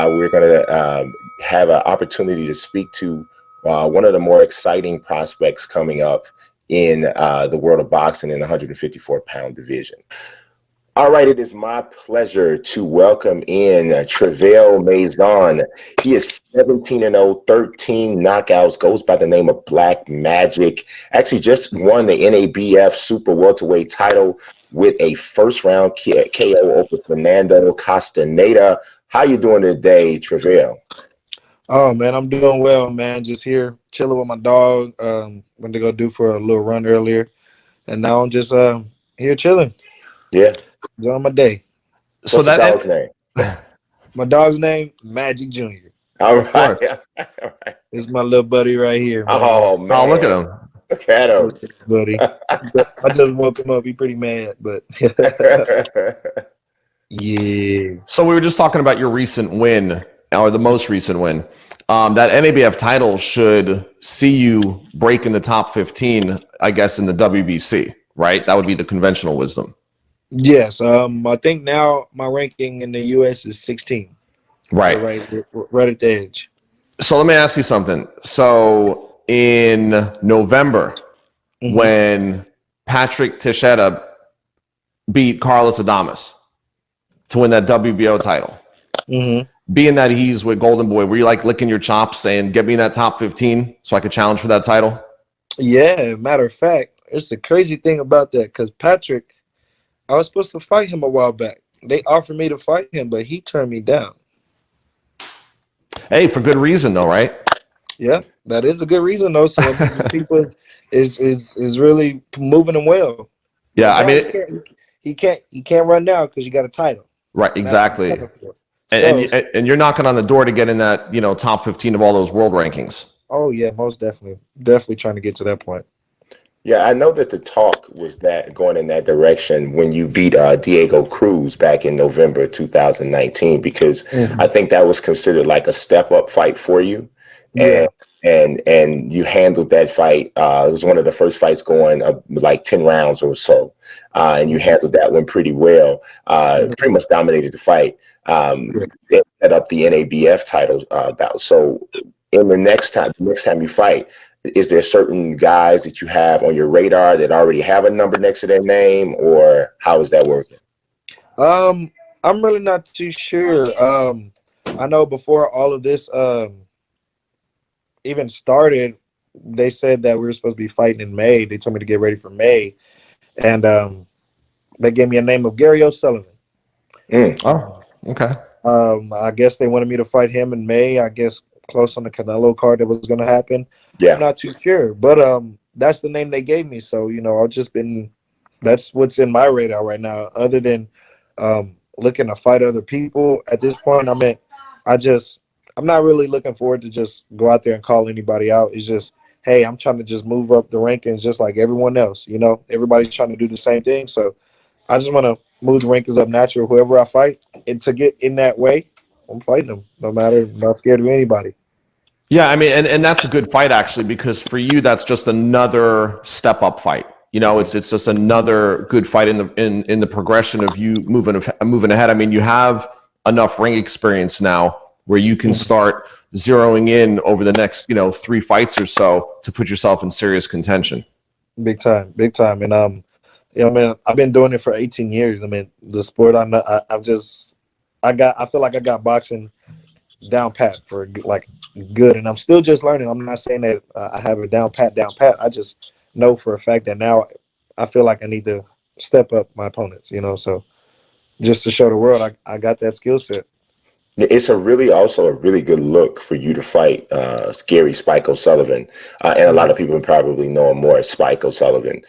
we're going to have an opportunity to speak to one of the more exciting prospects coming up in the world of boxing in the 154-pound division. All right, it is my pleasure to welcome in Travell Maizon. He is 17-0, 13 knockouts, goes by the name of Black Magic. Actually just won the NABF Super Welterweight title with a first-round KO over Fernando Castaneda. How you doing today, Travell? Oh, man, I'm doing well, man. Just here chilling with my dog. Went to go do for a little run earlier. And now I'm just here chilling. Yeah. Enjoying my day. So what's the dog's name? My dog's name, Magic Jr. All right. All right. This is my little buddy right here, man. Oh, man. Oh, look at him. Look at him. Buddy. I just woke him up. He's pretty mad, but yeah. So we were just talking about your recent win, or the most recent win. That NABF title should see you break in the top 15, I guess, in the WBC, right? That would be the conventional wisdom. Yes. I think now my ranking in the US is 16. Right. Right at the edge. So let me ask you something. So in November, when Patrick Teixeira beat Carlos Adames to win that WBO title, being that he's with Golden Boy, were you like licking your chops saying, get me in that top 15 so I could challenge for that title? Yeah, matter of fact, it's the crazy thing about that because Patrick, I was supposed to fight him a while back. They offered me to fight him, but he turned me down. Hey, for good reason though, right? Yeah, that is a good reason though. So people is really moving him well. Yeah, I mean, he can't run now because you got a title. Right, exactly. And you're knocking on the door to get in that, top 15 of all those world rankings. Oh yeah, most definitely trying to get to that point. Yeah, I know that the talk was that going in that direction when you beat Diego Cruz back in November 2019, because I think that was considered like a step-up fight for you. Yeah. And you handled that fight. It was one of the first fights going like 10 rounds or so. And you handled that one pretty well. Pretty much dominated the fight. It set up the NABF title bout. So in the next time you fight, is there certain guys that you have on your radar that already have a number next to their name, or how is that working? I'm really not too sure. I know before all of this even started, they said that we were supposed to be fighting in May. They told me to get ready for May, and they gave me a name of Gary O'Sullivan. Oh, okay. I guess they wanted me to fight him in May. I guess close on the Canelo card that was going to happen. Yeah, I'm not too sure, but that's the name they gave me. So I've just been. That's what's in my radar right now. Other than looking to fight other people at this point, I'm not really looking forward to just go out there and call anybody out. It's just, hey, I'm trying to just move up the rankings just like everyone else. Everybody's trying to do the same thing. So I just want to move the rankings up natural. Whoever I fight, and to get in that way, I'm fighting them. No matter, I'm not scared of anybody. Yeah, I mean, and that's a good fight actually, because for you, that's just another step up fight. It's just another good fight in the progression of you moving ahead. I mean, you have enough ring experience now where you can start zeroing in over the next 3 fights or so to put yourself in serious contention. Big time. And man, I've been doing it for 18 years. I mean, the sport I feel like I got boxing down pat for like good, and I'm still just learning. I'm not saying that I have it down pat. I just know for a fact that now I feel like I need to step up my opponents, so just to show the world I got that skill set. It's also a really good look for you to fight Gary Spike O'Sullivan. And a lot of people probably know him more as Spike O'Sullivan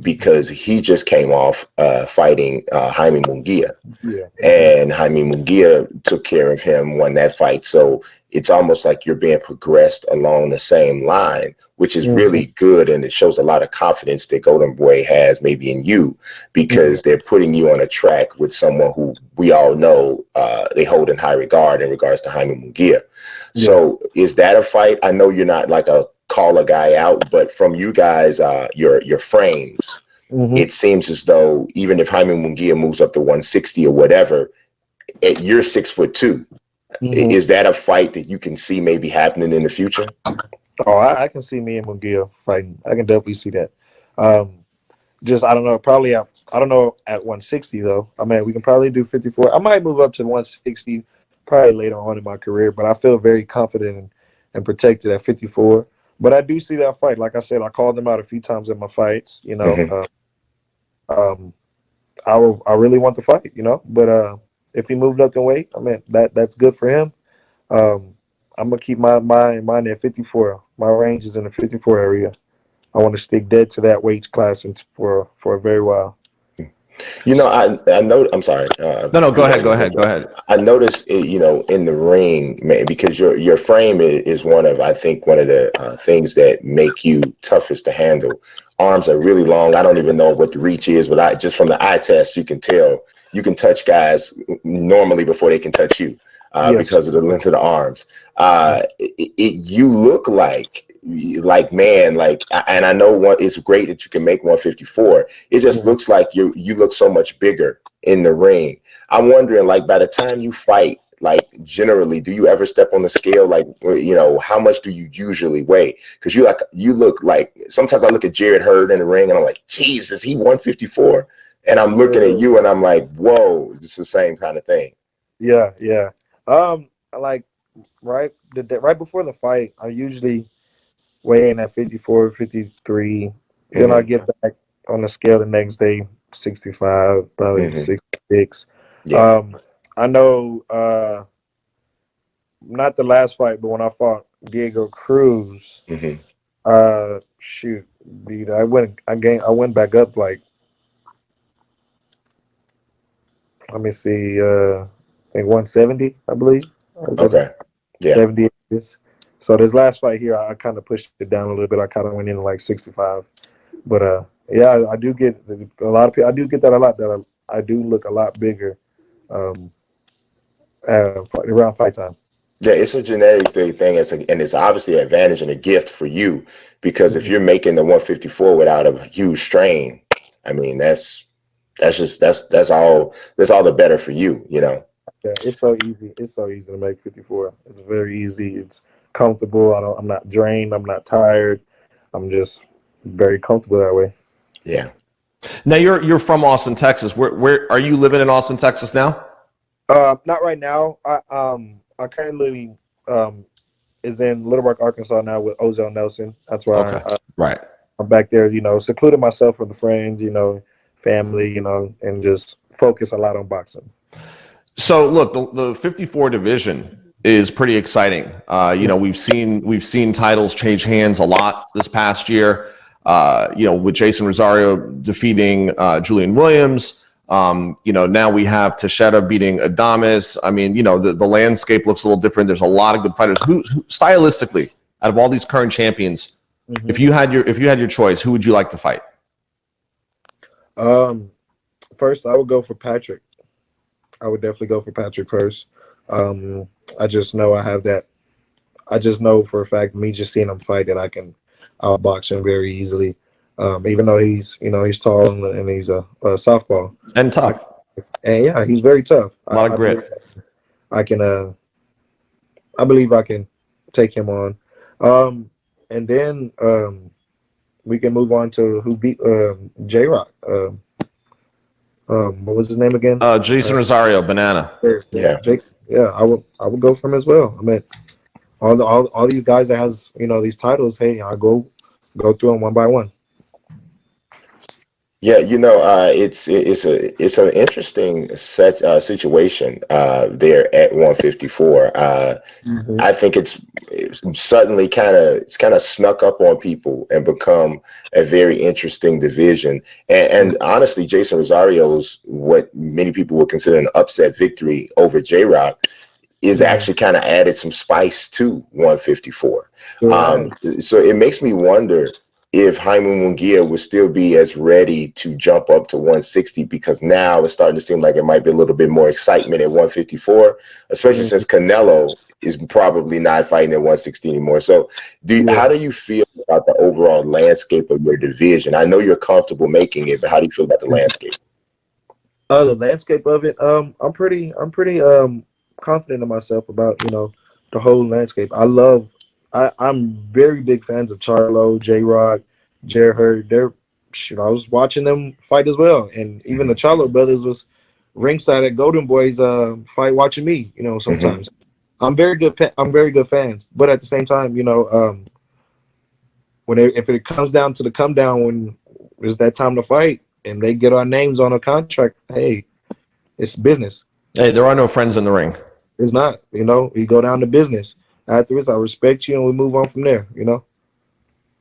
because he just came off fighting Jaime Munguia. Yeah. And Jaime Munguia took care of him, won that fight. So it's almost like you're being progressed along the same line, which is really good. And it shows a lot of confidence that Golden Boy has maybe in you, because they're putting you on a track with someone who we all know they hold in high regard in regards to Jaime Munguia. So is that a fight? I know you're not like a call a guy out, but from you guys, your frames, it seems as though even if Jaime Munguia moves up to 160 or whatever, you're 6'2". Is that a fight that you can see maybe happening in the future? Oh, I can see me and Munguia fighting. I can definitely see that. Just I don't know. Probably I don't know at 160 though. I mean, we can probably do 54. I might move up to 160 probably later on in my career, but I feel very confident and protected at 54. But I do see that fight. Like I said, I called them out a few times in my fights. You know, I really want the fight. You know, but if he moved up in weight, I mean that's good for him. I'm gonna keep my mind at 54. My range is in the 54 area. I want to stick dead to that weight class for a very while. You know, I know. I'm sorry. No, go ahead. I noticed, you know, in the ring, man, because your frame is one of the things that make you toughest to handle. Arms are really long. I don't even know what the reach is, but just from the eye test, you can tell you can touch guys normally before they can touch you Yes. because of the length of the arms. You look like man, and I know it's great that you can make 154. It just looks like you look so much bigger in the ring. I'm wondering, like, by the time you fight, like, generally, do you ever step on the scale? Like, you know, how much do you usually weigh? Because you look like, sometimes I look at Jared Hurd in the ring and I'm like, geez, is he 154? And I'm looking at you and I'm like, whoa, it's the same kind of thing. Yeah. Like right before the fight, I usually weigh in at 54, 53. Then I get back on the scale the next day, 65, probably 66. Yeah. I know not the last fight, but when I fought Diego Cruz, shoot, dude, I went back up like, let me see, I think 170, I believe. Okay. Yeah. 70 is. So this last fight here, I kind of pushed it down a little bit. I kind of went in like 65. But yeah, I do get a lot of people. I do get that a lot. That I do look a lot bigger around fight time. Yeah, it's a genetic thing, and it's obviously an advantage and a gift for you, because if you're making the 154 without a huge strain, I mean that's all the better for you, you know. Yeah, it's so easy. It's so easy to make 54. It's very easy. It's comfortable. I'm not drained. I'm not tired. I'm just very comfortable that way. Yeah. Now you're from Austin, Texas. Where are you living in Austin, Texas now? Not right now. I currently is in Little Rock, Arkansas now with Ozell Nelson. That's why I'm back there, you know, secluded myself from the friends, you know, family, you know, and just focus a lot on boxing. So look, the 54 division is pretty exciting. You know, we've seen titles change hands a lot this past year. You know, with Jason Rosario defeating Julian Williams. You know, now we have Teixeira beating Adames. I mean, you know, the landscape looks a little different. There's a lot of good fighters. Who stylistically, out of all these current champions, if you had your choice, who would you like to fight? First, I would go for Patrick. I would definitely go for Patrick first. I just know I have that. I just know for a fact, me just seeing him fight, that I can outbox him very easily. Even though he's tall and he's a southpaw And tough. And yeah, he's very tough. A lot of grit. I believe I can take him on. And then we can move on to who beat J-Rock. What was his name again? Jason Rosario, Banana. Yeah. I would go for him as well. I mean, all these guys that has, you know, these titles, hey, I'll go through them one by one. Yeah, you know, it's an interesting situation there at 154. I think it's suddenly kind of snuck up on people and become a very interesting division. And honestly, Jason Rosario's what many people would consider an upset victory over J-Rock is actually kind of added some spice to 154. So it makes me wonder if Jaime Munguia would still be as ready to jump up to 160, because now it's starting to seem like it might be a little bit more excitement at 154, especially since Canelo is probably not fighting at 160 anymore. So how do you feel about the overall landscape of your division? I know you're comfortable making it, but how do you feel about the landscape? The landscape of it, I'm pretty confident in myself about, the whole landscape. I'm very big fans of Charlo, J-Rock, Jared Hurd. I was watching them fight as well. And even the Charlo brothers was ringside at Golden Boy's fight watching me, sometimes. I'm very good fans. But at the same time, if it comes down to the come down when it's that time to fight and they get our names on a contract, hey, it's business. Hey, there are no friends in the ring. It's not, you go down to business. Afterwards, I respect you and we move on from there,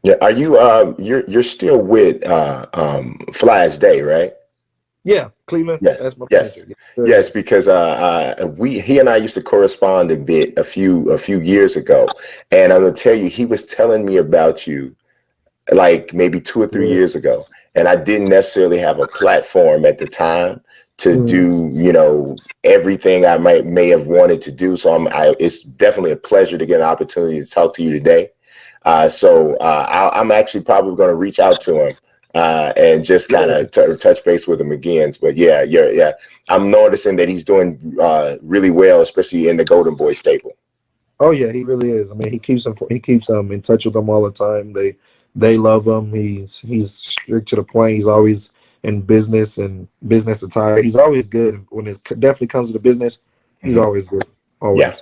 Yeah, are you you're still with Flash Day, right? Yeah, Cleveland. Yes, That's my yes, sure. yes. Because he and I used to correspond a bit a few years ago, and I'm gonna tell you, he was telling me about you like maybe 2 or 3 years ago, and I didn't necessarily have a platform at the time to do everything I may have wanted to do. So it's definitely a pleasure to get an opportunity to talk to you today. So I'm actually probably going to reach out to him and just kind of touch base with him again. But yeah, I'm noticing that he's doing really well, especially in the Golden Boy staple. Oh yeah, he really is. I mean, he keeps them in touch with them all the time. They love him. He's strict to the point. He's always in business and business attire. He's always good when it definitely comes to the business. He's always good. Always. Yeah.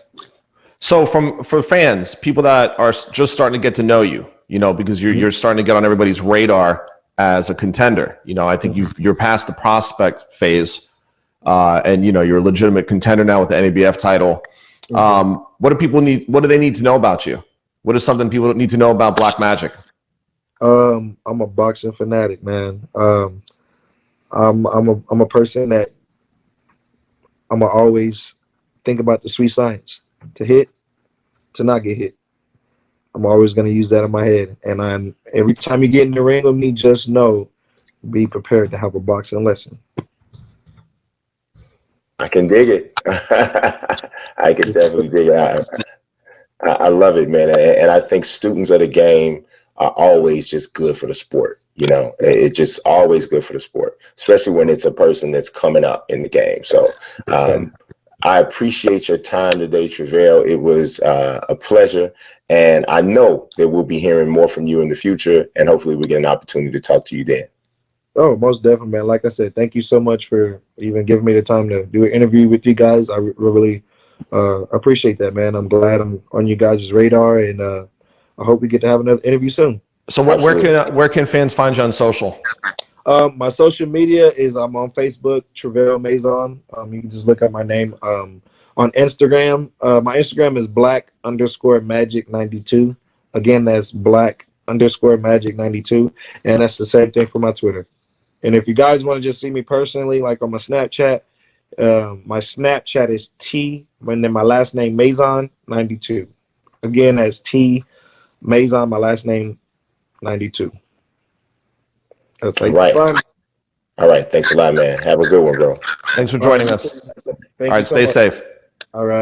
So for fans, people that are just starting to get to know you, because you're starting to get on everybody's radar as a contender. I think you're past the prospect phase, and you're a legitimate contender now with the NABF title. What do people need? What do they need to know about you? What is something people need to know about Black Magic? I'm a boxing fanatic, man. I'm a person that I'm gonna always think about the sweet science: to hit, to not get hit. I'm always gonna use that in my head. And every time you get in the ring with me, just know, be prepared to have a boxing lesson. I can dig it. I can definitely dig it. I love it, man. And I think students of the game are always just good for the sport. It's just always good for the sport, especially when it's a person that's coming up in the game. So I appreciate your time today, Travell. It was a pleasure. And I know that we'll be hearing more from you in the future. And hopefully we get an opportunity to talk to you then. Oh, most definitely, man. Like I said, thank you so much for even giving me the time to do an interview with you guys. I really appreciate that, man. I'm glad I'm on you guys' radar, and I hope we get to have another interview soon. So where can fans find you on social? My social media is I'm on Facebook, Travell Maizon. You can just look up my name. On Instagram, my Instagram is black_magic92. Again, that's black_magic92, and that's the same thing for my Twitter. And if you guys want to just see me personally, like on my Snapchat, my Snapchat is T, and then my last name Maizon 92. Again, that's T Maizon, my last name 92. That's all right. All right. Thanks a lot, man. Have a good one, bro. Thanks for joining us. Thank All right. Stay safe. All right.